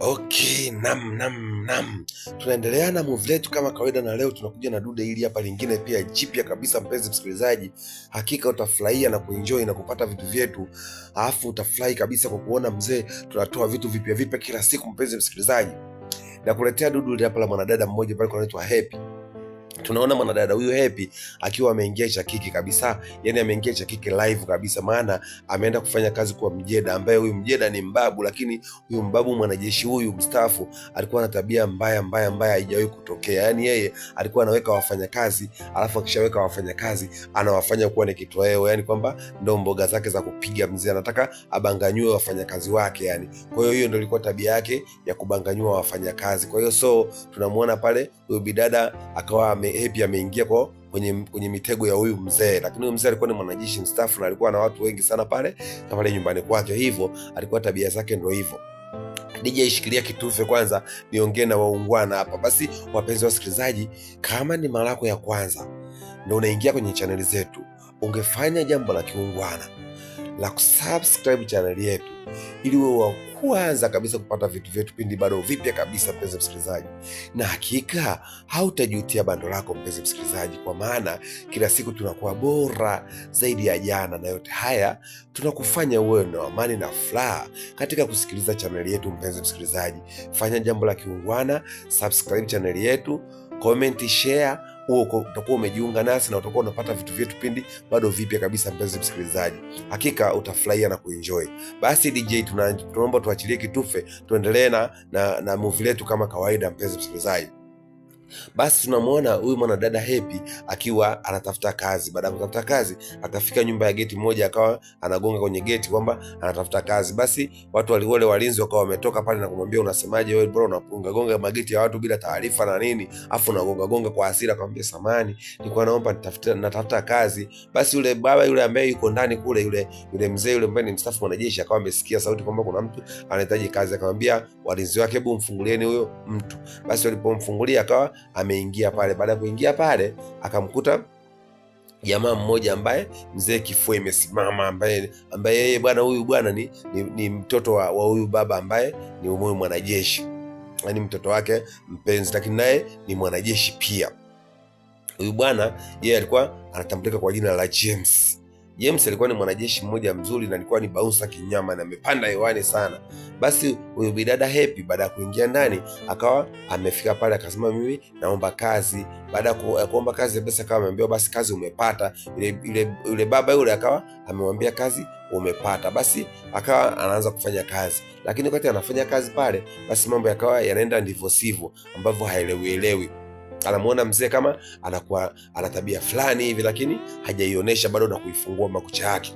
Okay, nam. Tunaendelea na movie letu kama kawaida, na leo tunakuja na dude hili hapa lingine pia jipya kabisa. Mpenzi msikilizaji, hakika utafurahia na kuenjoy na kupata vitu vyetu, alafu utafurahi kabisa kwa kuona mzee tunatoa vitu vipya kila siku. Mpenzi msikilizaji, na kuletea dude hapa la mwanadada mmoja pale anaitwa Happy. Tunaona mwanadada huyu Happy akiwa ameingia Chakiki kabisa, yani ameingia Chakiki live kabisa, maana ameenda kufanya kazi kwa Mjeda, ambaye huyu Mjeda ni mbabu, lakini huyu mbabu mwanajeshi huyu mstaafu alikuwa na tabia mbaya haijawahi kutokea. Yani yeye alikuwa anaweka wafanyakazi, alafu akishaweka wafanyakazi anawafanya kuwa ni kitoweo, yani kwamba ndo mboga zake za kupiga mzee, anataka abanganyue wafanyakazi wake yani. Kwa hiyo ndio ilikuwa tabia yake ya kubanganyua wafanyakazi. Kwa hiyo so tunamuona pale huyu bidada akawa Happy ameingia kwenye mitego ya huyu mzee, lakini huyu mzee alikuwa ni mwanajeshi mstaafu na alikuwa na watu wengi sana pale nyumbani kwake, hivyo alikuwa tabia zake ndio hivyo. DJ shikilia kitufe kwanza niongee na waungwana hapa. Basi wapenzi wasikilizaji, kama ni mara yako ya kwanza ndio unaingia kwenye chaneli zetu, ungefanya jambo la kiungwana la kusubscribe chaneli yetu ili wewe wa kwanza kabisa kupata vitu vyetu pindi bado vipya kabisa, mpenzi msikilizaji. Na hakika hautajutia bando lako, mpenzi msikilizaji, kwa maana kila siku tunakuwa bora zaidi ya jana, na yote haya tunakufanya uwe na amani na furaha katika kusikiliza chaneli yetu. Mpenzi msikilizaji, fanya jambo la kiungwana, subscribe chaneli yetu, comment, share, utakuwa umejiunga nasi na utakuwa unapata vitu vyetu pindi bado vipya kabisa. Mpenzi msikilizaji, hakika utafurahia na kuenjoy. Basi DJ, tunaomba tuachilie kitufe tuendelee na movie letu kama kawaida. Mpenzi msikilizaji, basi tunamuona huyu mwanadada Happy akiwa anatafuta kazi. Baada ya kutafuta kazi, akafika nyumba ya geti moja, akawa anagonga kwenye geti kwamba anatafuta kazi. Basi watu wale walinzi wakawa wametoka pale na kumwambia, unasemaje wewe bro, unagonga gonga mageti ya watu bila taarifa na nini, afu unagonga gonga kwa hasira. Akamwambia, samani, nilikuwa naomba natafuta kazi. Basi yule baba yule ambaye yuko ndani kule, yule mzee yule ambaye ni mstaafu mwanajeshi, akawa amesikia sauti kwamba kuna mtu anahitaji kazi. Akamwambia walinzi wake, hebu mfungulieni huyo mtu. Basi walipomfungulia akawa ameingia pale. Baada ya kuingia pale, akamkuta jamaa mmoja ambaye mzee kifua imesimama, ambaye yeye bwana, huyu bwana ni mtoto wa huyu baba ambaye ni huyu mwanajeshi, yani mtoto wake mpenzi, lakini naye ni mwanajeshi pia. Huyu bwana yeye alikuwa anatambulika kwa jina la James. James alikuwa ni mwanajeshi mmoja mzuri na alikuwa ni bouncer kinyama na amepanda hewani sana. Basi huyu bidada Happy baada ya kuingia ndani akawa amefika pale, akasema mimi naomba kazi. Baada ya kuomba kazi, basi akawa ameambiwa basi kazi umepata. Yule baba yule akawa amemwambia kazi umepata. Basi akawa anaanza kufanya kazi, lakini wakati anafanya kazi pale, basi mambo yakawa yanaenda ndivyo sivyo ambavyo haelewi. Anamuona mzee kama anakuwa ana tabia fulani hivi, lakini hajaionyesha bado na kuifungua makucha yake.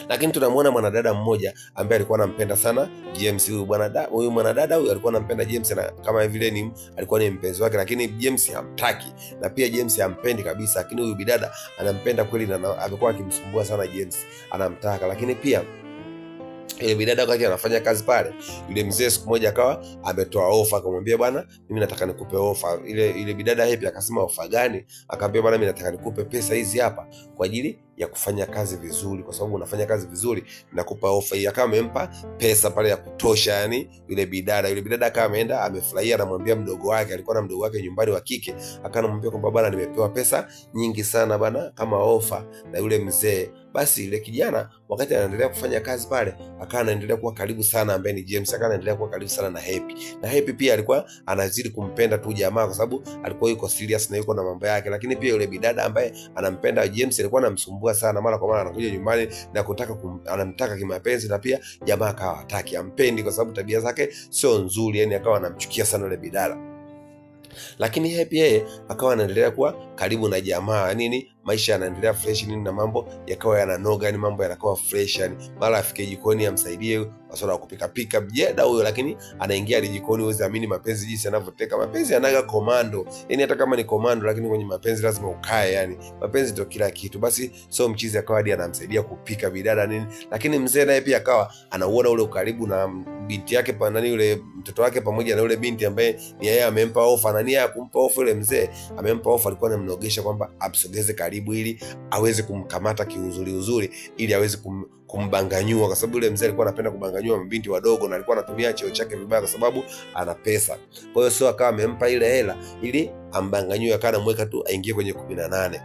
Lakini tunamuona mwanadada mmoja ambaye alikuwa anampenda sana James. Huyu mwanadada huyu alikuwa anampenda James na kama vile alikuwa ni mpenzi wake, lakini James hamtaki na pia James hampendi kabisa, lakini huyu bidada anampenda kweli na amekuwa akimsumbua sana James, anamtaka. Lakini pia ile bidada wakati anafanya kazi pale, yule mzee siku moja akawa ametoa ofa, akamwambia, bwana, mimi nataka nikupe ofa. Ile bidada Happy akasema, ofa gani? Akamwambia, bwana, mimi nataka nikupe pesa hizi hapa kwa ajili ya kufanya kazi vizuri, kwa sababu unafanya kazi vizuri, nakupa ofa hii. Akawa amempa pesa pale ya kutosha, yani yule bidada akawa ameenda amefurahia, anamwambia mdogo wake, alikuwa na mdogo wake nyumbani wa kike, akawa anamwambia kwamba, bwana, nimepewa pesa nyingi sana bwana kama ofa na yule mzee. Basi yule kijana wakati anaendelea kufanya kazi pale, akawa anaendelea kuwa karibu sana, ambaye ni James, akawa anaendelea kuwa karibu sana na Happy. Na Happy pia alikuwa anazidi kumpenda tu jamaa, kwa sababu alikuwa yuko serious na yuko na mambo yake. Lakini pia yule bidada ambaye anampenda James alikuwa anamsumbua sana, mara kwa mara anakuja nyumbani na anamtaka kimapenzi, na pia jamaa akawa hataki, ampendi kwa sababu tabia zake sio nzuri, yani akawa anamchukia sana yule bidada. Lakini Happy yeye akawa anaendelea kuwa karibu na jamaa nini, maisha yanaendelea fresh nini, na mambo yakawa yananoga, yani mambo yanakuwa fresh, yani mara afike jikoni amsaidie masuala ya kupika pika Mjeda huyo, lakini anaingia jikoni, uweze amini mapenzi jinsi yanavyoteka. Mapenzi yanaga komando, yani hata kama ni komando, lakini kwenye mapenzi lazima ukae, yani mapenzi ndio kila kitu. Basi so mchizi akawa hadi anamsaidia kupika bidada nini, lakini mzee naye pia akawa anauona ule ukaribu na binti yake yule mtoto wake pamoja na yule binti ambaye ni yeye amempa ofa, na nia ya kumpa ofa yule mzee amempa ofa, alikuwa anamnogesha kwamba amsogeze karibu karibu ili aweze kumkamata kiuzuri ili aweze kumbanganyua, kwa sababu yule mzee alikuwa anapenda kubanganyua mabinti wadogo na alikuwa anatumia cheo chake vibaya kwa sababu ana pesa. Kwa hiyo sio akawa amempa ile hela ili ambanganyue, akawa anamweka tu aingie kwenye 18.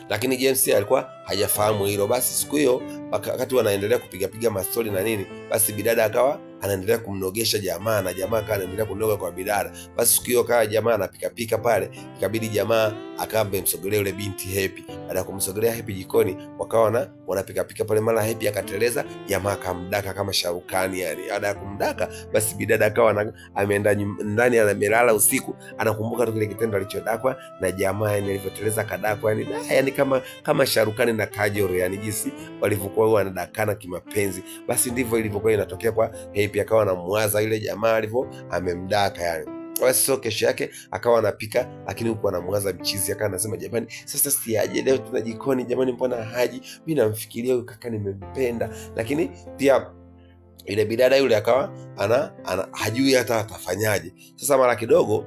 Lakini James alikuwa hajafahamu hilo. Basi siku hiyo wakati wanaendelea kupiga mastori na nini, basi bidada akawa anaendelea kumnogesha jamaa na jamaa akawa anaendelea kunoga kwa bidada. Basi siku hiyo kawa jamaa anapika pale, ikabidi jamaa akawa amemsogelea yule binti Happy. Baada ya kumsogelea Happy jikoni, wakawa wanapika pale, mara Happy akateleza, jamaa akamdaka kama Sharukani yani. Baada ya kumdaka, basi bidada akawa ameenda ndani, amelala usiku, anakumbuka tu kile kitendo alichodakwa na jamaa, yani alivyoteleza kadakwa yani kama Sharukani na Kajol, yani jinsi walivyokuwa wanadakana kimapenzi. Basi ndivyo ilivyokuwa inatokea kwa Happy, akawa anamwaza yule jamaa alivyo amemdaka yani. Basi so kesho yake akawa anapika, lakini huko anamwaza mchizi, akawa anasema jamani, sasa siaje leo tuna jikoni jamani, mbona haji? Mimi namfikiria huyu kaka, nimempenda. Lakini pia ile bidada yule akawa hajui hata atafanyaje. Sasa mara kidogo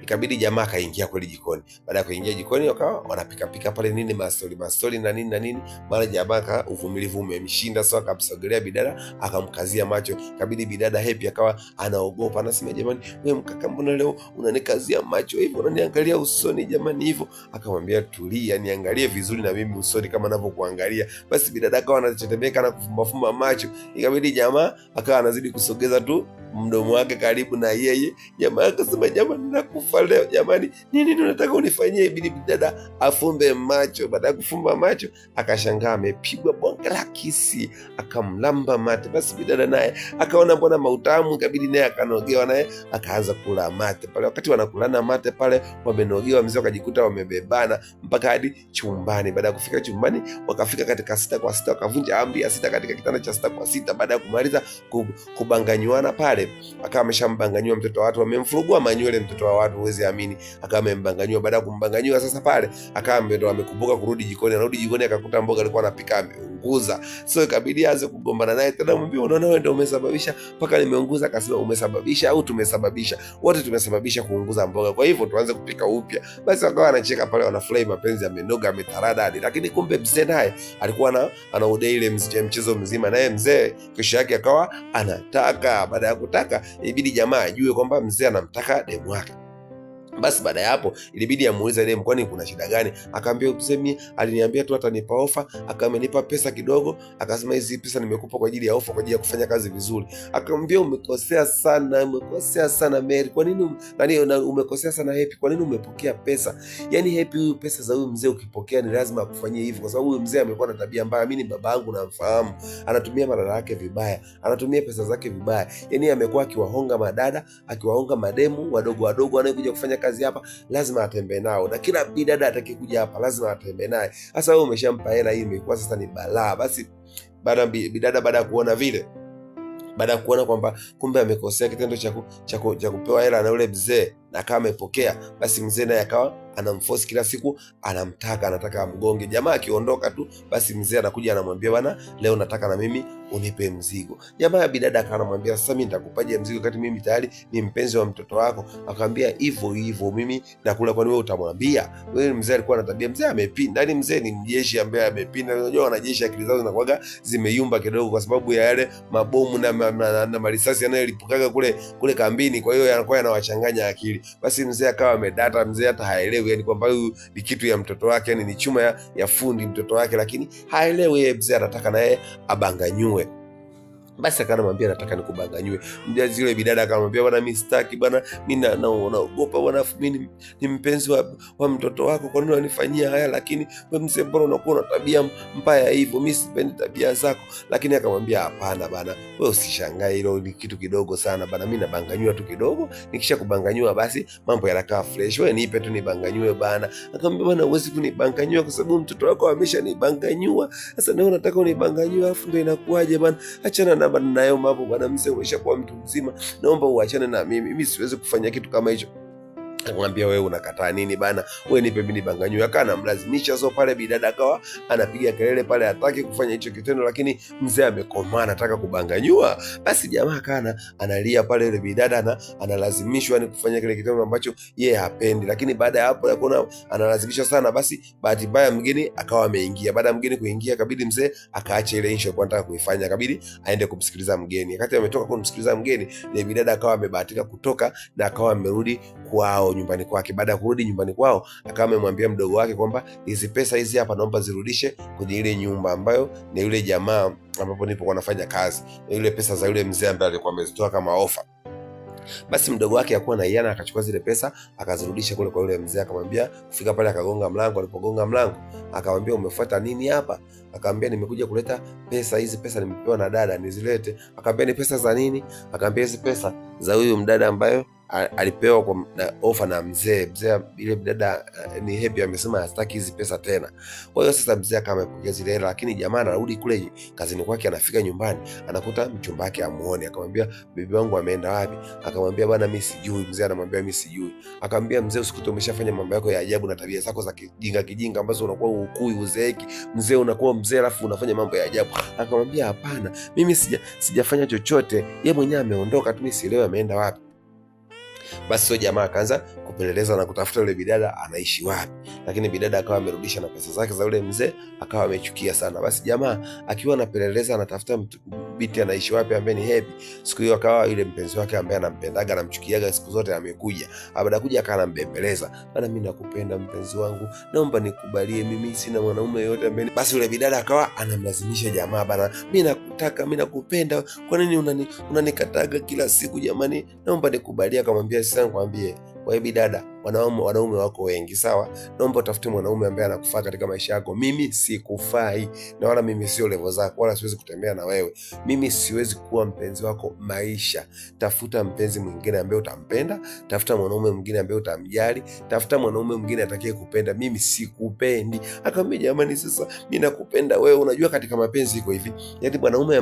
ikabidi jamaa kaingia kweli jikoni. Baada ya kuingia jikoni, wakawa wanapika pale nini, mastori na nini. Mara jamaa uvumilivu umemshinda, so akamsogelea bidada, akamkazia macho. Ikabidi bidada Happy akawa anaogopa, anasema jamani, wewe mkaka, mbona leo unanikazia macho hivyo, unaniangalia usoni jamani hivyo? Akamwambia tulia, niangalie vizuri na mimi usoni kama ninavyokuangalia. Basi bidada akawa anatetemeka na kufumbafumba macho. Ikabidi jamaa akawa anazidi kusogeza tu mdomo wake karibu na yeye. Jamaa akasema jamani, nakufa leo jamani, nini unataka unifanyie? Ibidi bidada afumbe macho. Baada ya kufumba macho, akashangaa amepigwa bonge la kisi, akamlamba mate. Basi bidada naye akaona mbona mautamu, ikabidi naye akanogewa, naye akaanza kula mate pale. Wakati wanakulana mate pale, wamenogewa, mzee akajikuta wamebebana mpaka hadi chumbani. Baada ya kufika chumbani, wakafika katika 6 kwa 6, wakavunja amri ya 6 katika kitanda cha 6 kwa 6. Baada ya kumaliza kubanganywana pale, akawa ameshambanganyua mtoto wa watu, wamemfurugua manywele mtoto wa watu, huwezi amini, akawa amembanganyua. Baada ya kumbanganyua sasa pale, akawa amekumbuka kurudi jikoni. Anarudi jikoni, akakuta mboga alikuwa anapika ameunguza. So ikabidi aanze kugombana naye tena, mwambie unaona wewe ndio umesababisha mpaka nimeunguza. Akasema umesababisha au tumesababisha? Wote tumesababisha kuunguza mboga, kwa hivyo tuanze kupika upya. Basi wakawa anacheka pale, wanafurahi, mapenzi yamenoga, ametaradadi. Lakini kumbe mzee naye alikuwa anaudai ile mchezo mzima, naye mzee kesho yake akawa anataka. Baada ya kutaka, ilibidi jamaa ajue kwamba mzee anamtaka demu wake. Basi baada ya hapo ilibidi amuulize demu, kwani kuna shida gani? Akaambia mzee, mimi aliniambia tu atanipa ofa, akamenipa pesa kidogo, akasema hizi pesa nimekupa kwa ajili ya ofa, kwa ajili ya kufanya kazi vizuri. Akamwambia umekosea sana Mary, kwa nini umekosea sana Happy, kwa nini umepokea pesa? Yani Happy, huyu pesa za huyu mzee ukipokea ni lazima akufanyie hivyo, kwa sababu huyu mzee amekuwa na tabia mbaya. Mimi ni babangu namfahamu, anatumia madada yake vibaya, anatumia pesa zake vibaya. Yani amekuwa akiwahonga madada, akiwahonga mademu wadogo wanaokuja kufanya kazi hapa, lazima atembee nao, na kila bidada atakayekuja hapa lazima atembee naye. Sasa wewe umeshampa hela, hii imekuwa sasa ni balaa. Basi bidada baada ya kuona vile, baada ya kuona kwamba kumbe amekosea kitendo cha kupewa hela na yule mzee na kama amepokea, basi mzee naye akawa anamforce kila siku, anataka amgonge. Jamaa akiondoka tu, basi mzee anakuja anamwambia bwana, leo nataka na mimi unipe mzigo. Jamaa bidada akawa anamwambia sasa mimi nitakupaje mzigo wakati mimi tayari ni mpenzi wa mtoto wako? Akamwambia hivyo mimi nakula, kwani wewe utamwambia? Wewe mzee alikuwa na tabia, mzee amepinda. Yaani mzee ni mjeshi ambaye amepinda. Unajua wanajeshi akili zao zinakuwa zimeyumba kidogo kwa sababu ya yale mabomu na marisasi yanayolipukaga kule kambini, kwa hiyo yanakuwa yanawachanganya akili. Basi mzee akawa amedata, mzee hata haelewi yani kwamba huyu ni kitu ya mtoto wake, yani ni chuma ya fundi mtoto wake, lakini haelewi yeye. Mzee anataka naye abanganyue. Basi akanamwambia nataka nikubanganyue. Mjazi yule bidada akamwambia bwana, mimi sitaki bwana, mimi naogopa bwana, mimi ni mpenzi wa mtoto wako, kwa nini unanifanyia haya? Lakini wewe mzee, mbona unakuwa na tabia mbaya hivyo? Mimi sipendi tabia zako. Lakini akamwambia hapana bana, wewe usishangae, hilo ni kitu kidogo sana bana, mimi nabanganyua tu kidogo, nikisha kubanganyua basi mambo yanakaa fresh, wewe nipe tu nibanganyue bana. Akamwambia bwana, huwezi kunibanganyua kwa sababu mtoto wako ameshanibanganyua. Sasa leo nataka unibanganyue, afu ndio inakuaje bana? Achana nayo mambo bwana, mzee umeshakuwa mtu mzima, naomba uachane na mimi siwezi kufanya kitu kama hicho. Akamwambia wewe unakataa nini bana? Wewe nipe mimi nibanganywe. Akawa anamlazimisha. So pale bidada akawa anapiga kelele pale, hataki kufanya hicho kitendo, lakini mzee amekomaa anataka kubanganywa. Basi jamaa akawa analia pale, yule bidada analazimishwa ni kufanya kile kitendo ambacho yeye hapendi. Lakini baada ya hapo yakona analazimishwa sana, basi bahati mbaya mgeni akawa ameingia. Baada ya mgeni kuingia, kabidi mzee akaacha ile issue kwa anataka kuifanya, kabidi aende kumsikiliza mgeni. Wakati ametoka kumsikiliza mgeni, ile bidada akawa amebahatika kutoka na akawa amerudi kwao nyumbani kwake. Baada ya kurudi nyumbani kwao, akawa amemwambia mdogo wake kwamba hizi pesa hizi hapa naomba zirudishe kwenye ile nyumba ambayo ni yule jamaa ambapo nipo nafanya kazi, ile pesa za yule mzee ambaye alikuwa amezitoa kama ofa. Basi mdogo wake hakuwa na hiana, akachukua zile pesa akazirudisha kule kwa yule mzee. Akamwambia, kufika pale akagonga mlango. Alipogonga mlango akamwambia, umefuata nini hapa? Akamwambia, nimekuja kuleta pesa, hizi pesa nimepewa na dada nizilete. Akamwambia, ni pesa za nini? Akamwambia, hizi pesa za huyu mdada ambayo alipewa kwa ofa na mzee. Mzee ile dada ni happy, amesema hataki hizi pesa tena. Kwa hiyo sasa mzee kama amepokea zile hela, lakini jamaa anarudi kule kazini kwake, anafika nyumbani anakuta mchumba wake amuone. Akamwambia, bibi wangu ameenda wapi? Akamwambia, bwana mimi sijui. Mzee anamwambia, mimi sijui. Akamwambia, mzee usikute umeshafanya mambo yako ya ajabu na tabia zako za kijinga ambazo unakuwa ukui uzeeki. Mzee unakuwa mzee alafu unafanya mambo ya ajabu. Akamwambia, hapana, mimi sijafanya chochote, yeye mwenyewe ameondoka tu, mimi sielewi ameenda wapi. Basi so jamaa akaanza kupeleleza na kutafuta yule bidada anaishi wapi, lakini bidada akawa amerudisha na pesa zake za yule mzee, akawa amechukia sana. Basi jamaa akiwa anapeleleza anatafuta binti anaishi wapi ambaye ni happy, siku hiyo akawa yule mpenzi wake ambaye anampendaga anamchukiaga siku zote amekuja. Baada kuja akawa anambembeleza, bana mimi nakupenda mpenzi wangu, naomba nikubalie, mimi sina mwanaume yote ambaye. Basi yule bidada akawa anamlazimisha jamaa, bana mimi nakutaka, mimi nakupenda, kwa nini unanikataga kila siku jamani, naomba nikubalie. Akamwambia, sasa nikwambie wewe bidada, wanaume wako wengi sawa, naomba utafute mwanaume ambaye anakufaa katika maisha yako. Mimi sikufai na wala mimi sio level zako, wala siwezi kutembea na wewe, mimi siwezi kuwa mpenzi wako maisha. Tafuta mpenzi mwingine ambaye utampenda, tafuta mwanaume mwingine ambaye utamjali, tafuta mwanaume mwingine atakaye kupenda, mimi sikupendi. Akamwambia, jamani sasa mimi nakupenda wewe. Unajua katika mapenzi iko hivi,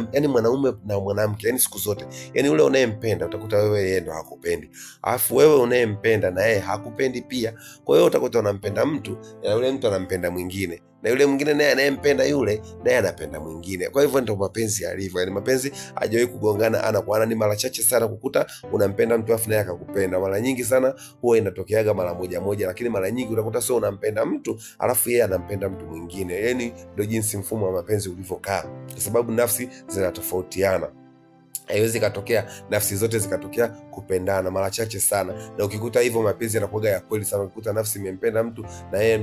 yani mwanaume na mwanamke, yani siku zote, yani yule unayempenda utakuta wewe yeye ndo hakupendi, alafu wewe unayempenda na yeye hakupendi pia. Kwa hiyo utakuta unampenda mtu na yule mtu anampenda mwingine, na yule mwingine naye anayempenda yule naye anapenda mwingine. Kwa hivyo ndio mapenzi yalivyo. Yani mapenzi hajawahi kugongana ana kwa ana. Ni mara chache sana kukuta unampenda mtu afu naye akakupenda. Mara nyingi sana huwa inatokeaga mara moja, lakini mara nyingi utakuta sio unampenda mtu alafu yeye anampenda mtu mwingine. Yani ndio jinsi mfumo wa mapenzi ulivyokaa, kwa sababu nafsi zinatofautiana. Haiwezi katokea nafsi zote zikatokea kupendana, mara chache sana. Na ukikuta hivyo mapenzi yanakuwa ya kweli sana. Ukikuta nafsi imempenda mtu na yeye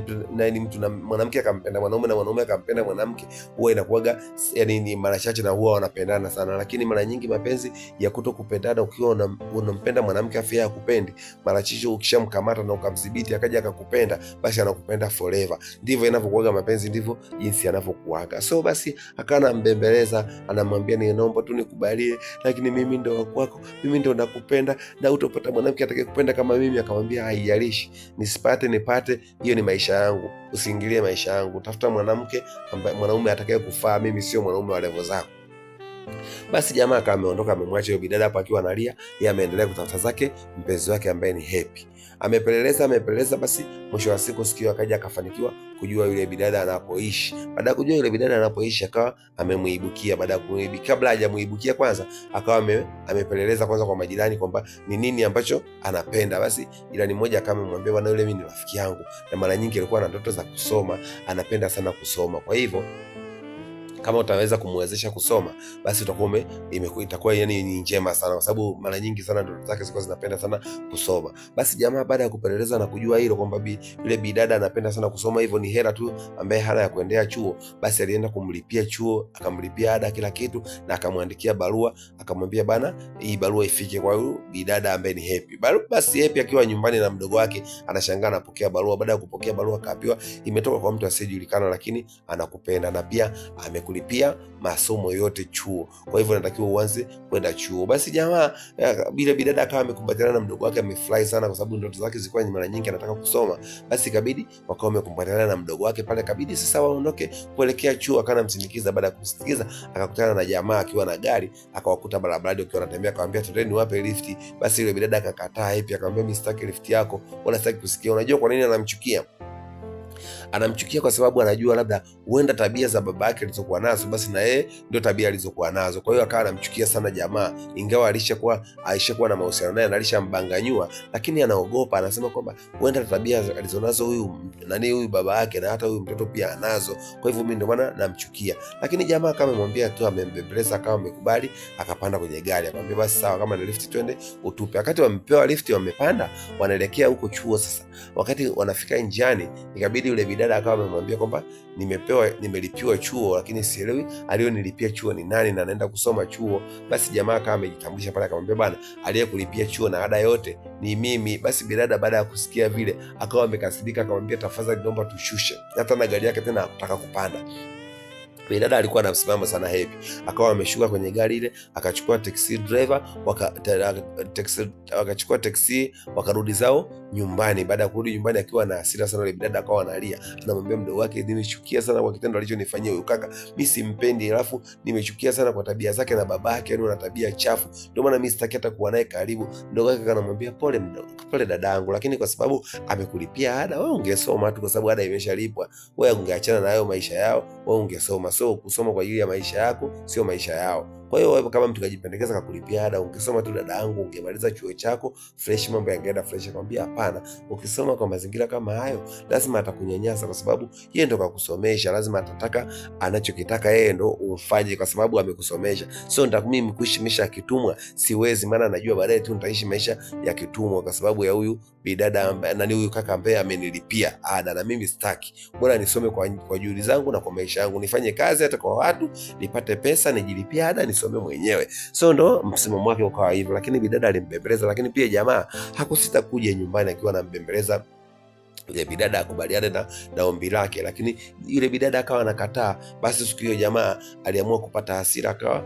ni mtu, na mwanamke akampenda mwanaume na mwanaume akampenda mwanamke, huwa inakuwa yani ni mara chache na huwa wanapendana sana. Lakini mara nyingi mapenzi ya kutokupendana, ukiwa unampenda mwanamke afi yeye akupendi, mara chache ukishamkamata na ukamdhibiti akaja akakupenda, basi anakupenda forever. Ndivyo inavyokuwa mapenzi, ndivyo jinsi yanavyokuaga. So basi akana mbembeleza, anamwambia ni naomba tu nikubalie, lakini mimi ndo wako, mimi ndo nakupenda na utopata mwanamke atakayekupenda kama mimi. Akamwambia, haijalishi nisipate nipate, hiyo ni maisha yangu, usiingilie maisha yangu, tafuta mwanaume atakayekufaa, mimi sio mwanaume wa level zako. Basi jamaa kama ameondoka, amemwacha hiyo bidada hapo akiwa analia. Yeye ameendelea kutafuta zake mpenzi wake ambaye ni happy. Amepeleleza, basi mwisho wa siku sikio akaja akafanikiwa kujua yule bidada anapoishi. Baada ya kujua yule bidada anapoishi, akawa amemuibukia. Baada ya kumuibukia, kabla hajamuibukia kwanza, akawa amepeleleza kwanza kwa majirani kwamba ni nini ambacho anapenda. Basi jirani mmoja akawa amemwambia, bwana yule mimi ni rafiki yangu na mara nyingi alikuwa na ndoto za kusoma, anapenda sana kusoma, kwa hivyo kama utaweza kumwezesha kusoma, basi itakuwa yani ni njema sana, kwa sababu mara nyingi sana ndoto zake zilikuwa zinapenda sana kusoma. Basi jamaa baada ya kupeleleza na kujua hilo kwamba yule bidada anapenda sana kusoma, hivyo ni hela tu ambaye hana ya kuendea chuo, basi alienda kumlipia chuo, akamlipia ada kila kitu, na akamwandikia barua, akamwambia bana, hii barua ifike kwa huyu bidada ambaye ni happy. Basi happy akiwa nyumbani na mdogo wake anashangaa anapokea barua. Baada ya kupokea barua, akaambiwa imetoka kwa mtu asiyejulikana, lakini anakupenda na pia kulipia masomo yote chuo, kwa hivyo natakiwa uanze kwenda chuo. Basi jamaa bila bidada akawa amekumbatiana na mdogo wake, amefurahi sana kwa sababu ndoto zake zilikuwa mara nyingi anataka kusoma. Basi ikabidi wakawa wamekumbatiana na mdogo wake pale, ikabidi sasa waondoke kuelekea chuo. Akawa anamsindikiza, baada ya kumsindikiza akakutana na jamaa akiwa na gari, akawakuta barabarani wakiwa wanatembea, akamwambia twendeni wape lifti. Basi yule bidada akakataa hivi, akamwambia mimi sitaki lifti yako wala sitaki kusikia. Unajua kwa nini anamchukia? Anamchukia kwa sababu anajua labda huenda tabia za baba yake alizokuwa nazo basi na yeye ndio tabia alizokuwa nazo. Kwa hiyo akawa anamchukia sana jamaa, ingawa alishakuwa na mahusiano naye na alishambanganyua, lakini anaogopa. Anasema kwamba huenda tabia alizonazo huyu baba yake na hata huyu mtoto pia anazo, kwa hivyo mimi ndio maana namchukia. Lakini jamaa kama amemwambia tu, amembembeleza, akawa amekubali, akapanda kwenye gari, akamwambia basi sawa, kama ni lift twende utupe. Wakati wamepewa lift, wamepanda, wanaelekea huko chuo. Sasa wakati wanafika njiani, ikabidi yule bidada akawa amemwambia kwamba nimelipiwa chuo, lakini sielewi aliyonilipia chuo ni nani na naenda kusoma chuo. Basi jamaa akawa amejitambulisha pale, akamwambia bwana, aliyekulipia chuo na ada yote ni mimi. Basi bidada baada ya kusikia vile akawa amekasirika, akamwambia tafadhali naomba tushushe, hata na gari yake tena hakutaka kupanda. Bidada alikuwa anamsimama sana happy, akawa ameshuka kwenye gari ile, akachukua taxi driver, wakachukua taxi wakarudi zao nyumbani. Baada ya kurudi nyumbani akiwa na hasira sana, ile bidada akawa analia, anamwambia mdogo wake, nimechukia sana kwa kitendo alichonifanyia huyu kaka, mimi simpendi, alafu nimechukia sana kwa tabia zake na babake, yani ana tabia chafu, ndio maana mimi sitaki hata kuwa naye karibu. Mdogo wake anamwambia pole dadangu, lakini kwa sababu amekulipia ada, wewe ungesoma tu, kwa sababu ada imeshalipwa, wewe ungeachana na hayo maisha yao, wewe ungesoma. So kusoma kwa ajili ya maisha yako sio maisha yao. Kwa hiyo kama mtu kajipendekeza kakulipia ada, ungesoma tu dada yangu, ungemaliza chuo chako fresh, mambo yangeenda fresh. Akamwambia hapana, ukisoma kwa mazingira kama hayo lazima atakunyanyasa, kwa sababu yeye ndo kakusomesha, lazima atataka anachokitaka yeye ndo ufanye, kwa sababu amekusomesha. So mimi kuishi maisha ya kitumwa siwezi, maana najua baadaye tu nitaishi maisha ya kitumwa kwa sababu ya huyu bidada na huyu kaka ambaye amenilipia ada, na mimi sitaki. Bora nisome kwa juhudi zangu na kwa maisha yangu, nifanye kazi hata kwa watu, nipate pesa, nijilipie ada, nisome mwenyewe. So ndo msimamo wake ukawa hivyo. Lakini bidada alimbembeleza, lakini pia jamaa hakusita kuja nyumbani akiwa anambembeleza ile bidada akubaliane na ombi lake, lakini ile bidada akawa anakataa. Basi siku hiyo jamaa aliamua kupata hasira, akawa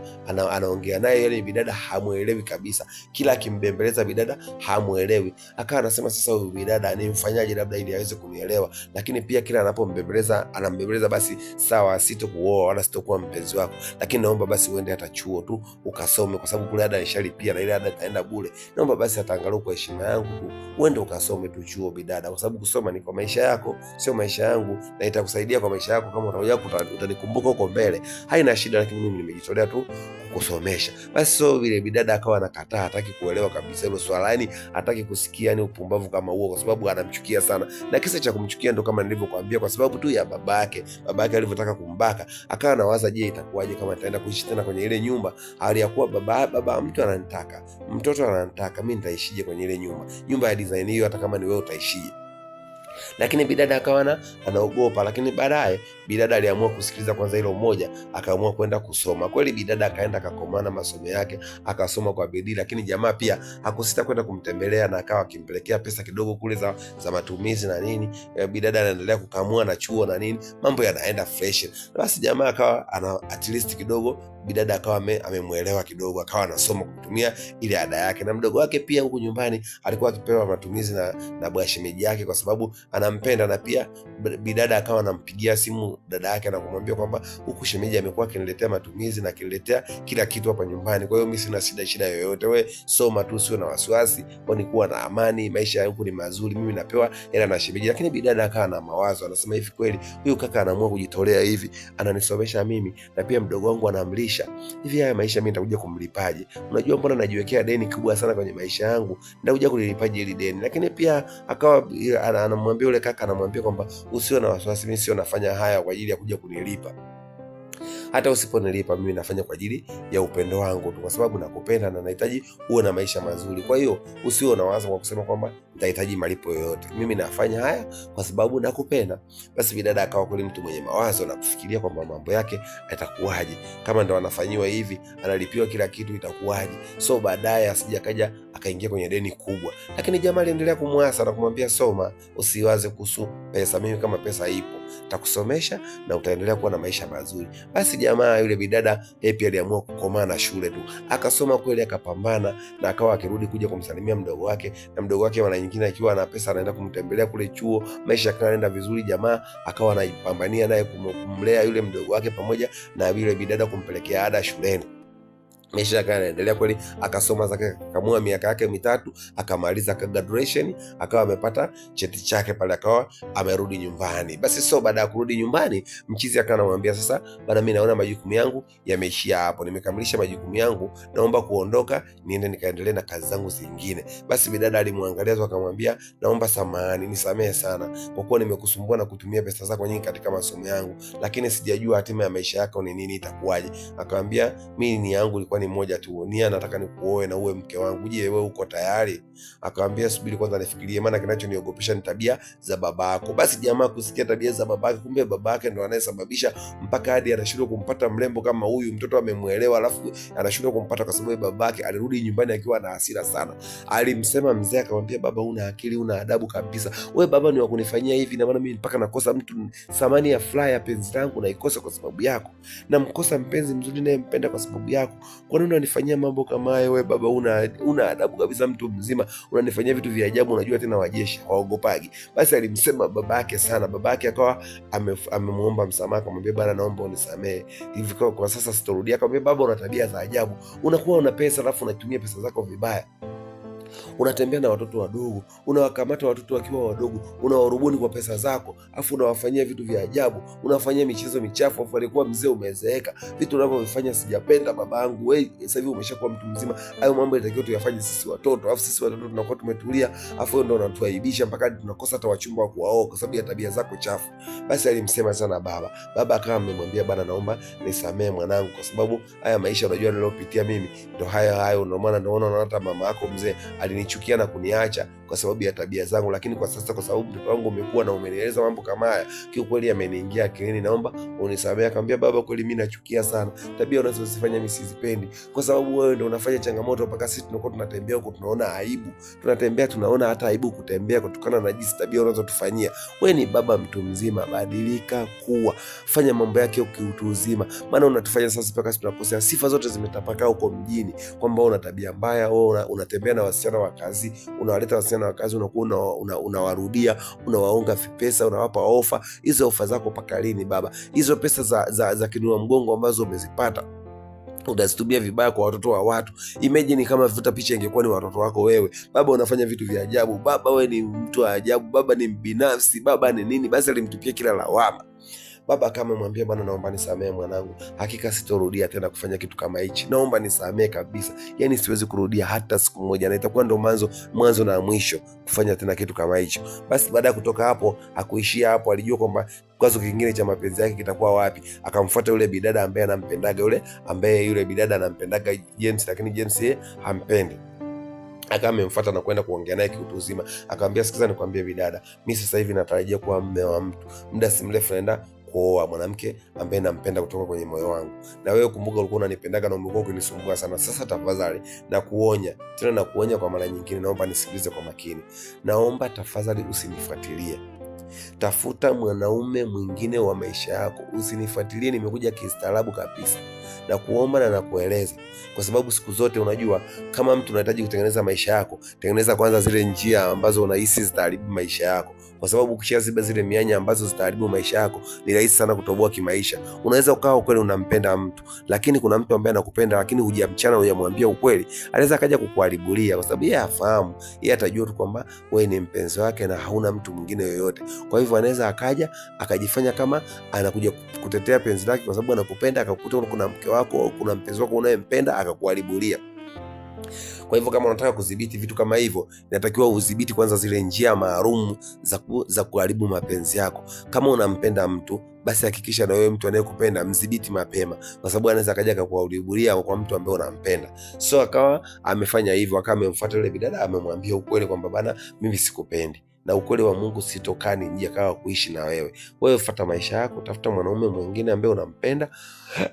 anaongea naye. Ile bidada hamuelewi kabisa, kila akimbembeleza bidada hamuelewi. Akawa anasema sasa huyu bidada nimfanyaje labda ili aweze kunielewa, lakini pia kila anambembeleza, basi sawa, sitokuoa wala sitokuwa mpenzi wako, lakini naomba basi uende hata chuo tu ukasome, kwa sababu kule ada nishalipia na ile ada itaenda bure. Naomba basi ataangalau kwa heshima yangu tu uende ukasome tu chuo bidada, kwa sababu kusoma ni kwa maisha yako, sio maisha yangu, na itakusaidia kwa maisha yako. Kama utanikumbuka huko mbele, haina shida, lakini mimi nimejitolea tu kusomesha. Basi so vile bidada akawa anakataa, hataki kuelewa kabisa hilo swala, yani hataki kusikia yani upumbavu kama huo, kwa sababu anamchukia sana. Na kisa cha kumchukia ndo kama nilivyokuambia, kwa sababu tu ya babake alivyotaka kumbaka. Akawa anawaza, je, itakuwaje kama nitaenda kuishi tena kwenye ile nyumba, hali ya kuwa baba mtu ananitaka, mtoto ananitaka, mimi nitaishije kwenye ile nyumba ya design hiyo, hata kama ni wewe utaishije? Lakini bidada akawa anaogopa. Lakini baadaye bidada aliamua kusikiliza kwanza hilo moja, akaamua kwenda kusoma. Kweli bidada akaenda akakomana masomo yake, akasoma kwa bidii. Lakini jamaa pia hakusita kwenda kumtembelea, na akawa akimpelekea pesa kidogo kule za matumizi na nini. Bidada anaendelea kukamua na chuo na nini, mambo yanaenda fresh. Basi jamaa akawa at least kidogo bidada akawa amemuelewa kidogo, akawa anasoma kutumia ile ada yake. Na mdogo wake pia huku nyumbani alikuwa akipewa matumizi na bwana shemeji yake, kwa sababu anampenda. Na pia bidada akawa anampigia simu dada yake na kumwambia kwamba huku shemeji amekuwa akiniletea matumizi na akiniletea kila kitu hapa nyumbani, kwa hiyo mimi sina shida yoyote, wewe soma tu, sio na wasiwasi, kwani kuwa na amani, maisha yangu ni mazuri, mimi napewa hela na shemeji. Lakini bidada akawa na mawazo, anasema hivi, kweli huyu kaka anaamua kujitolea hivi, ananisomesha mimi na pia mdogo wangu anamlisha hivi, haya maisha mimi nitakuja kumlipaje? Unajua mbona najiwekea deni kubwa sana kwenye maisha yangu, nitakuja kulilipaje ile deni? Lakini pia akawa anamwambia yule kaka, anamwambia kwamba usiwe na wasiwasi, mimi sio nafanya haya kwa ajili ya kuja kunilipa. Hata usiponilipa mimi nafanya kwa ajili ya upendo wangu tu, kwa sababu nakupenda na nahitaji uwe na maisha mazuri. Kwa hiyo usiwe na wazo kwa kusema kwamba nitahitaji malipo yoyote, mimi nafanya haya kwa sababu nakupenda. Basi bidada akawa kweli mtu mwenye mawazo na kufikiria kwamba mambo yake yatakuwaje kama ndo anafanyiwa hivi, analipiwa kila kitu, itakuwaje? So baadaye asije akaja akaingia kwenye deni kubwa. Lakini jamaa aliendelea kumwasa na kumwambia, soma, usiwaze kuhusu pesa, mimi kama pesa ipo takusomesha na utaendelea kuwa na maisha mazuri. Basi jamaa yule bidada pia aliamua kukomaa na shule tu, akasoma kweli, akapambana na akawa akirudi kuja kumsalimia mdogo wake, na mdogo wake mara nyingine akiwa na pesa anaenda kumtembelea kule chuo. Maisha yakawa yanaenda vizuri, jamaa akawa anapambania naye kumlea yule mdogo wake pamoja na yule bidada kumpelekea ada shuleni. Maisha yake yanaendelea kweli, akasoma zake, akakamua miaka yake 3, akamaliza graduation, akawa amepata cheti chake pale, akawa amerudi nyumbani. Basi baada ya kurudi nyumbani, mchizi akawa anamwambia, sasa bana, mimi naona majukumu yangu yameishia hapo, nimekamilisha majukumu yangu, naomba kuondoka niende nikaendelee na kazi zangu zingine. Basi bidada alimwangalia tu akamwambia, naomba samahani, nisamehe sana kwa kuwa nimekusumbua na kutumia pesa zako nyingi katika masomo yangu, lakini sijajua hatima ya maisha yako ni nini, itakuwaje. Akamwambia, mimi ni yangu ilikuwa ni moja tu, nia nataka nikuoe na uwe mke wangu, je, wewe uko tayari? Akamwambia, subiri kwanza nifikirie, maana kinachoniogopesha ni tabia za babako. Basi jamaa kusikia tabia za babake, kumbe babake ndo anayesababisha mpaka hadi anashindwa kumpata mrembo kama huyu. Mtoto amemuelewa, alafu anashindwa kumpata kwa sababu babake alirudi nyumbani akiwa na hasira sana. Alimsema mzee, akamwambia, baba, una akili, una adabu kabisa. Wewe baba ni wa kunifanyia hivi, na maana mimi mpaka nakosa mtu, thamani ya furaha ya penzi langu naikosa kwa sababu yako, namkosa mpenzi mzuri naye mpenda kwa sababu yako. Kwa nini unanifanyia mambo kama hayo? Wewe baba una adabu kabisa, mtu mzima unanifanyia vitu vya ajabu, unajua tena wajeshi hawaogopagi. Basi alimsema babake sana. Babake akawa amemuomba msamaha, akamwambia, bana, naomba unisamehe, hivi kwa sasa sitorudia. Akamwambia, baba, una tabia za ajabu, unakuwa una pesa alafu unatumia pesa zako vibaya. Unatembea na watoto wadogo, unawakamata watoto wakiwa wadogo, unawarubuni kwa pesa zako, afu unawafanyia vitu vya ajabu, unawafanyia michezo michafu, afu alikuwa mzee umezeeka. Vitu unavyofanya sijapenda babangu, wewe sasa hivi umeshakuwa mtu mzima, hayo mambo yanatakiwa tuyafanye sisi watoto, afu sisi watoto tunakuwa tumetulia, afu wewe ndio unatuaibisha mpaka tunakosa hata wachumba wa kuwaoa kwa sababu ya tabia zako chafu. Basi alimsema sana baba. Baba akawa amemwambia, bana, naomba nisamee mwanangu, kwa sababu haya maisha unajua nilopitia mimi ndio hayo, ndio maana naona hata mama yako mzee alinichukia na kuniacha kwa sababu ya tabia zangu, lakini kwa sasa kwa sababu mtoto wangu umekuwa na umenieleza mambo kama haya, kiukweli ameniingia akilini, naomba unisamehe. Akamwambia, baba, kweli mimi nachukia sana tabia unazozifanya, mimi sizipendi, kwa sababu wewe ndio unafanya changamoto mpaka sisi tunakuwa tunatembea huko tunaona aibu, tunatembea tunaona hata aibu kutembea kutokana na jinsi tabia unazotufanyia. Wewe ni baba mtu mzima, badilika, kuwa fanya mambo yake ukiutu uzima, maana unatufanya sasa mpaka sisi tunakosea. Sifa zote zimetapakaa huko mjini kwamba una tabia mbaya, wewe unatembea na wasichana wa kazi, unawaleta wasichana wa kazi, unakuwa unawarudia, unawaonga pesa, unawapa ofa. Hizo ofa zako paka lini baba? Hizo pesa za kinua mgongo ambazo umezipata utazitumia vibaya kwa watoto wa watu. Imagine kama vuta picha ingekuwa ni watoto wako wewe. Baba unafanya vitu vya ajabu, baba wewe ni mtu wa ajabu, baba ni mbinafsi, baba ni nini. Basi alimtupia kila lawama. Baba kama mwambia, bwana, naomba nisamee mwanangu, hakika sitorudia tena kufanya kitu kama hichi, naomba nisamee kabisa, yani siwezi kurudia hata siku moja, na itakuwa ndo mwanzo na mwisho kufanya tena kitu kama hicho. Basi baada ya kutoka hapo, hakuishia hapo, alijua kwamba kwazo kingine cha mapenzi yake kitakuwa wapi. Akamfuata yule bidada ambaye anampendaga, yule bidada anampendaga James, lakini James yeye hampendi. Akawa amemfuata na kwenda kuongea naye kiutu uzima. Akamwambia, sikiza nikwambie bidada, mimi sasa hivi natarajia kuwa mume wa mtu, muda si mrefu naenda kuoa mwanamke ambaye nampenda kutoka kwenye moyo wangu, na wewe kumbuka ulikuwa unanipendaga na umekuwa ukinisumbua sana. Sasa tafadhali nakuonya tena, nakuonya kwa mara nyingine, naomba nisikilize kwa makini, naomba tafadhali usinifuatilie, tafuta mwanaume mwingine wa maisha yako, usinifuatilie. Nimekuja kistaarabu kabisa na kuomba na nakueleza, kwa sababu siku zote unajua kama mtu unahitaji kutengeneza maisha yako, tengeneza kwanza zile njia ambazo unahisi zitaharibu maisha yako, kwa sababu ukishaziba zile mianya ambazo zitaharibu maisha yako ni rahisi sana kutoboa kimaisha. Unaweza ukawa kweli unampenda mtu, lakini kuna mtu ambaye anakupenda lakini hujamchana, hujamwambia ukweli, anaweza akaja kukuharibulia, kwa sababu yeye hafahamu, yeye atajua tu kwamba wewe ni mpenzi wake na hauna mtu mwingine yoyote. Kwa hivyo anaweza akaja akajifanya kama anakuja kutetea penzi lake kwa sababu anakupenda, akakukuta kuna mke wako au kuna mpenzi wako unayempenda akakuharibulia. Kwa hivyo kama unataka kudhibiti vitu kama hivyo, inatakiwa udhibiti kwanza zile njia maalum za kuharibu mapenzi yako. Kama unampenda mtu, basi hakikisha na wewe mtu anayekupenda mdhibiti mapema, kwa sababu anaweza kaja kukuharibulia kwa mtu ambaye unampenda. So akawa amefanya hivyo, akawa amemfuata yule bidada, amemwambia ukweli kwamba bana, mimi sikupendi, na ukweli wa Mungu sitokani nje kawa kuishi na wewe. Wewe fuata maisha yako, tafuta mwanaume mwingine ambaye unampenda,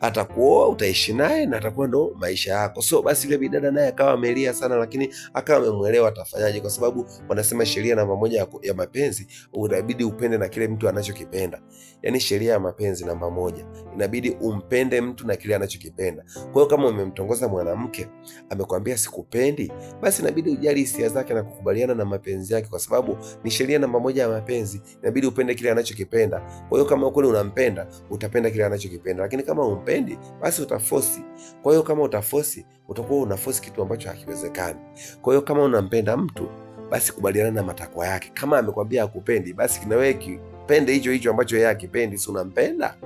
atakuoa, utaishi naye na atakuwa ndo maisha yako. So basi yule bidada naye akawa amelia sana, lakini akawa amemwelewa atafanyaje, kwa sababu wanasema sheria namba moja ya mapenzi, unabidi upende na kile mtu anachokipenda. Yani sheria ya mapenzi namba moja, inabidi umpende mtu na kile anachokipenda. Kwa hiyo kama umemtongoza mwanamke amekwambia sikupendi, basi inabidi ujali hisia zake na kukubaliana na mapenzi yake, kwa sababu ni sheria namba moja ya mapenzi. Inabidi upende kile anachokipenda. Kwa hiyo kama kweli unampenda, utapenda kile anachokipenda, lakini kama umpendi, basi utafosi. Kwa hiyo kama utafosi, utakuwa unafosi kitu ambacho hakiwezekani. Kwa hiyo kama unampenda mtu, basi kubaliana na matakwa yake. Kama amekwambia hakupendi, basi na wewe kipende hicho ambacho yeye hakipendi, si unampenda?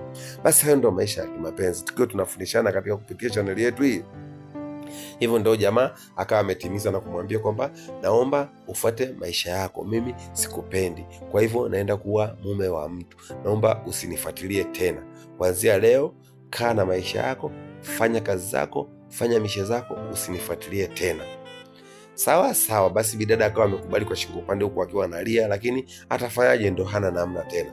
Basi hayo ndio maisha ya kimapenzi, tukiwa tunafundishana katika kupitia channel yetu hii. Hivyo ndio jamaa akawa ametimiza na kumwambia kwamba naomba ufuate maisha yako, mimi sikupendi, kwa hivyo naenda kuwa mume wa mtu, naomba usinifuatilie tena. Kuanzia leo kaa na maisha yako, fanya kazi zako, fanya mishe zako, usinifuatilie tena. Sawa sawa. Basi bidada akawa amekubali kwa shingo upande, huku akiwa analia, lakini atafanyaje, ndo hana namna tena.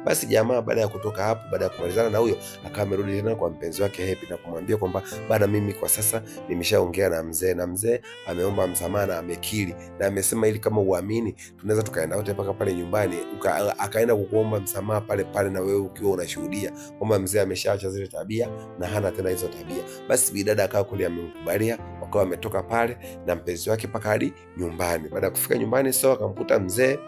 Basi jamaa baada ya kutoka hapo, baada ya kumalizana na huyo, akawa amerudi tena kwa mpenzi wake Happy na kumwambia kwamba bana, mimi kwa sasa nimeshaongea na mzee, na mzee ameomba msamaha na amekiri, na amesema ili kama uamini tunaweza tukaenda wote mpaka pale nyumbani. Akaenda kukuomba msamaha pale pale, na wewe ukiwa unashuhudia kwamba mzee ameshaacha zile tabia na hana tena hizo tabia. Basi bidada akawa kule amemkubalia, wakawa wametoka pale na mpenzi wake mpaka hadi nyumbani. Baada ya kufika nyumbani, sasa akamkuta mzee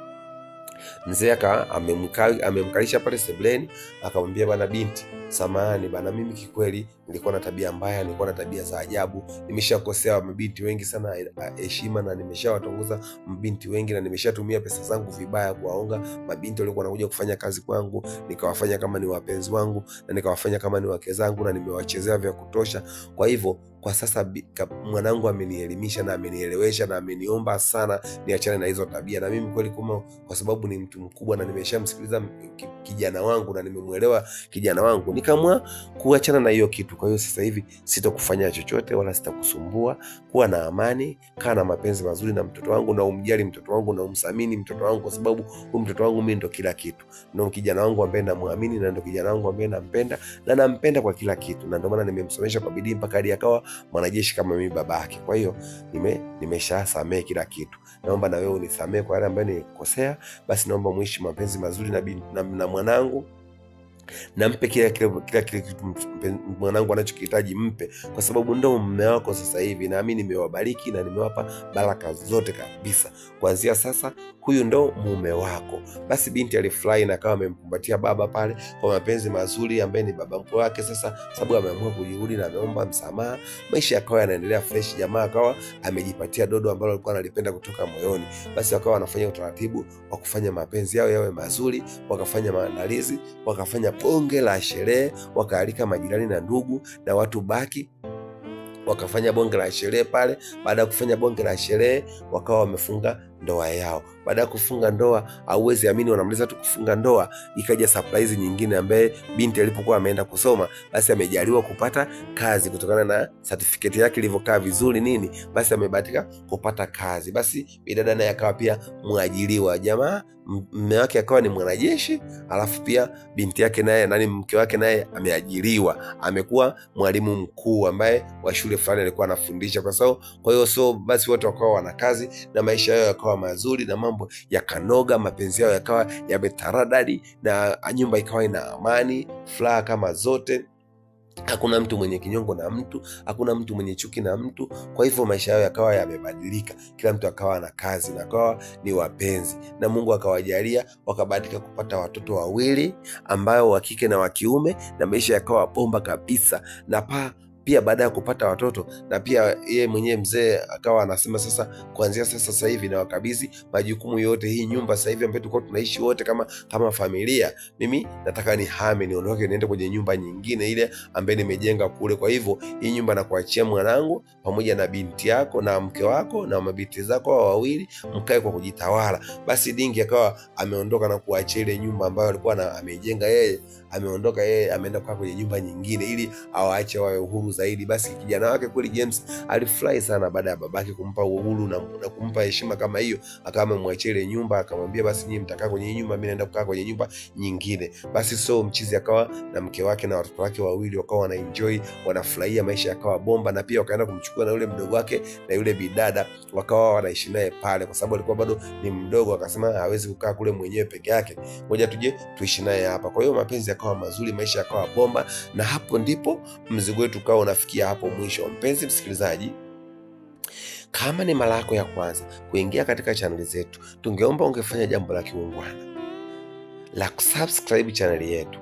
amemkalisha pale sebuleni, akamwambia bana, binti, samahani bana, mimi kikweli nilikuwa na tabia mbaya, nilikuwa na tabia za ajabu, nimeshakosea mabinti wengi sana heshima, na nimeshawatongoza mabinti wengi, na nimeshatumia pesa zangu vibaya kuwaonga mabinti waliokuwa wanakuja kufanya kazi kwangu, nikawafanya kama ni wapenzi wangu na nikawafanya kama ni wake zangu, na nimewachezea vya kutosha. Kwa hivyo kwa sasa mwanangu amenielimisha na amenielewesha na ameniomba sana niachane na hizo tabia, na mimi kweli kwa sababu ni mtu mkubwa na nimeshamsikiliza kijana wangu na nimemuelewa kijana wangu, nikaamua kuachana na hiyo kitu. Kwa hiyo sasa hivi sitokufanya chochote wala sitakusumbua. Kuwa na amani, kaa na mapenzi mazuri na mtoto wangu, na umjali mtoto wangu na umsamini mtoto wangu, kwa sababu huyu mtoto wangu mimi ndo kila kitu. Ndio kijana wangu ambaye namuamini, na ndio kijana wangu ambaye nampenda, na nampenda kwa kila kitu, na ndio maana nimemsomesha kwa bidii mpaka hadi akawa mwanajeshi kama mimi babake. Kwa hiyo nimeshasamehe kila kitu. Naomba na wewe unisamehe kwa yale ambayo nilikosea. Basi naomba muishi mapenzi mazuri na mwanangu, nampe kila kitu mwanangu anachokihitaji, mpe, kwa sababu ndo mume wako sasa hivi. Na mimi nimewabariki na nimewapa baraka zote kabisa. Kuanzia sasa huyu ndo mume wako. Basi binti alifurahi na akawa amemkumbatia baba pale kwa mapenzi mazuri, ambaye ni baba mkwe wake. Sasa sababu ameamua kujirudi na ameomba msamaha, maisha yakawa yanaendelea fresh. Jamaa akawa amejipatia dodo ambalo alikuwa analipenda kutoka moyoni. Basi wakawa wanafanya utaratibu wa kufanya mapenzi yao yawe mazuri, wakafanya maandalizi, wakafanya bonge la sherehe, wakaalika majirani na ndugu na watu baki, wakafanya bonge la sherehe pale. Baada ya kufanya bonge la sherehe, wakawa wamefunga ndoa yao. Baada ya kufunga ndoa, hauwezi amini, wanamaliza tu kufunga ndoa, ikaja surprise nyingine, ambaye binti alipokuwa ameenda kusoma, basi amejaliwa kupata kazi kutokana na certificate yake ilivyokaa vizuri nini, basi amebahatika kupata kazi. Basi bidada naye akawa pia mwajiriwa. Jamaa mume wake akawa ni mwanajeshi, alafu pia binti yake naye mke wake naye ameajiriwa, amekuwa mwalimu mkuu ambaye wa shule fulani alikuwa anafundisha. Kwa hiyo basi wote wakawa wana kazi na maisha yao yakawa mazuri na mambo yakanoga, mapenzi yao yakawa yametaradadi na nyumba ikawa ina amani, furaha kama zote. Hakuna mtu mwenye kinyongo na mtu, hakuna mtu mwenye chuki na mtu. Kwa hivyo maisha yao yakawa yamebadilika, kila mtu akawa na kazi na akawa ni wapenzi, na Mungu akawajalia wakabahatika kupata watoto wawili ambao wa kike na wa kiume, na maisha yakawa bomba kabisa. Na pia baada ya kupata watoto, na pia yeye mwenyewe mzee akawa anasema sasa, kuanzia sasa hivi na wakabidhi majukumu yote, hii nyumba sasa hivi ambayo tulikuwa tunaishi wote kama familia, mimi nataka nihame, niondoke niende kwenye nyumba nyingine ile ambayo nimejenga kule. Kwa hivyo hii nyumba nakuachia mwanangu, pamoja na binti yako na mke wako na mabinti zako wawili, mkae kwa kujitawala. Basi dingi akawa ameondoka na kuachia ile nyumba ambayo alikuwa amejenga yeye, ameondoka yeye, ameenda kwa kwenye nyumba nyingine ili awaache wawe uhuru zaidi. Basi kijana wake kweli James alifurahi sana baada ya babake kumpa uhuru na kumpa heshima kama hiyo, akawa amemwachia ile nyumba, akamwambia basi nyinyi mtakaa kwenye nyumba, mimi naenda kukaa kwenye nyumba nyingine. Basi so mchizi akawa na mke wake na watoto wake wawili wakawa wanaenjoy, wanafurahia maisha yakawa bomba, na pia wakaenda kumchukua na yule mdogo wake na yule bidada, wakawa wanaishi naye pale kwa sababu alikuwa bado ni mdogo. Akasema hawezi kukaa kule mwenyewe peke yake, ngoja tuje tuishi naye hapa. Kwa hiyo mapenzi yakawa mazuri, maisha yakawa bomba, na hapo ndipo mzigo wetu ukawa unafikia hapo mwisho. Mpenzi msikilizaji, kama ni mara yako ya kwanza kuingia katika chaneli zetu, tungeomba ungefanya jambo la kiungwana la kusubscribe chaneli yetu,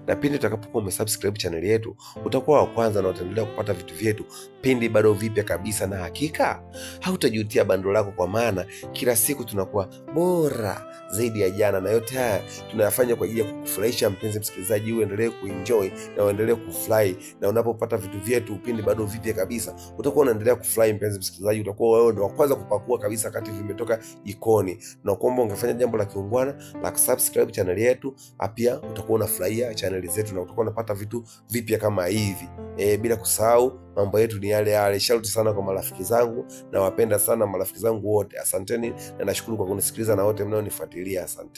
na pindi utakapokuwa umesubscribe chaneli yetu utakuwa wa kwanza na utaendelea kupata vitu vyetu pindi bado vipya kabisa, na hakika hautajutia bando lako, kwa maana kila siku tunakuwa bora zaidi ya jana. Na yote haya tunayafanya kwa ajili ya kukufurahisha mpenzi msikilizaji, uendelee kuenjoy na uendelee kufurahi, na unapopata vitu vyetu pindi bado vipya kabisa utakuwa unaendelea kufurahi mpenzi msikilizaji, utakuwa wewe ndio wa kwanza kupakua kabisa kati vimetoka jikoni. Na kuomba ungefanya jambo la kiungwana la kusubscribe chaneli yetu, pia utakuwa unafurahia chaneli zetu na utakuwa unapata vitu vipya kama hivi. Bila kusahau mambo yetu ni yale yale. Shout sana kwa marafiki zangu, na wapenda sana marafiki zangu wote. Asanteni na nashukuru kwa kunisikiliza, na wote mnaonifuatilia asante.